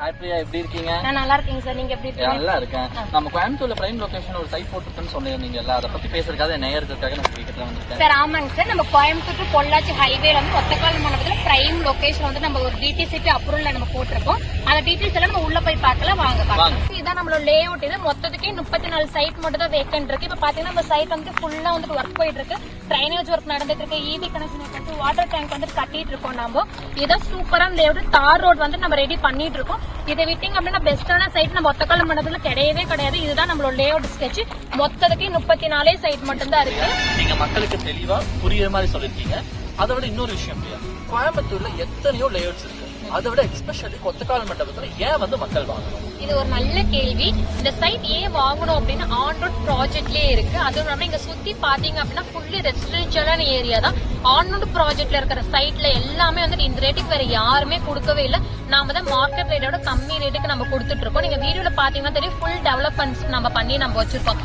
பிரியா எப்படி இருக்கீங்க? நான் நல்லா இருக்கேன் சார். நீங்க எப்படி இருக்கீங்க? நல்லா இருக்கேன். நம்ம கோயம்புத்தூர்ல பிரைம் லொகேஷன் ஒரு சைட் போட்டுருக்குன்னு சொன்னீங்கல்ல, அதை பத்தி பேசுறதுக்காக நேயர்களுக்காக நான் கேட்கலாம் வந்திருக்கேன். சார் ஆமாங்க சார். நம்ம கோயம்புத்தூர் டு பொள்ளாச்சி ஹைவேல வந்து ஒத்தக்கால் மண்டபத்துல பிரைம் லொகேஷன் வந்து நம்ம ஒரு டிடிசிபி அப்ரூவல்ல நம்ம போட்டிருக்கோம். அந்த டீடைல்ஸ் எல்லாம் நம்ம உள்ள போய் பார்க்கலாம். வாங்க. இதான் நம்மளோட லே அவுட். இது மொத்தத்துக்கே 34 சைட் மட்டும் தான் வேக்கன்ட் இருக்கு. இப்ப பாத்தீங்கன்னா நம்ம சைட் வந்து ஃபுல்லா வந்து ஒர்க் போயிட்டு இருக்கு. ட்ரைனேஜ் ஒர்க் நடந்துட்டு இருக்கு. ஈபி கனெக்ஷன் கட்டி வாட்டர் டேங்க் வந்து கட்டிட்டு இருக்கோம். நம்ம இதான் சூப்பரான லே அவுட். தார் ரோட் வந்து நம்ம ரெடி பண்ணிட்டு இருக்கோம். இதை விட்டிங்க அப்படின்னா பெஸ்டான சைட் நம்ம ஒத்தக்கால் மண்டபத்துல கிடையவே கிடையாது. இதுதான் நம்மளோட லே அவுட் ஸ்கெட்ச். மொத்தத்துக்கு 34 சைட் மட்டும் தான் இருக்கு. நீங்க மக்களுக்கு தெளிவா புரியுற மாதிரி சொல்லிருக்கீங்க. அதை விட இன்னொரு விஷயம், கோயம்புத்தூர்ல எத்தனையோ லே அவுட்ஸ் இருக்கு. அதை விட எக்ஸ்பெஷலி ஒத்தக்கால் மண்டபத்துல ஏன் வந்து மக்கள் வாங்கணும்? இது ஒரு நல்ல கேள்வி. இந்த சைட் ஏன் வாங்கணும் அப்படின்னா ஆன் ரோட் ப்ராஜெக்ட்லயே இருக்கு. அதுவும் இல்லாம இங்க சுத்தி பாத்தீங்க அப்படின்னா ஃபுல்லி ரெசிடென்ஷியலான ஏரியா தான். ஆன் ரோட் ப்ராஜெக்ட்ல இருக்கிற சைட்ல எல்லாமே வந்து இந்த ரேட்டுக்கு வேற யாருமே கொடுக்கவே இல்லை. நாம தான் மார்க்கெட் ரேட்டோட கம்மி ரேட்டுக்கு நம்ம கொடுத்துட்டு இருக்கோம். நீங்க வீடியோல பாத்தீங்கன்னா தெரியும், ஃபுல் டெவலப்மெண்ட்ஸ் நம்ம பண்ணி நம்ம வச்சிருக்கோம்.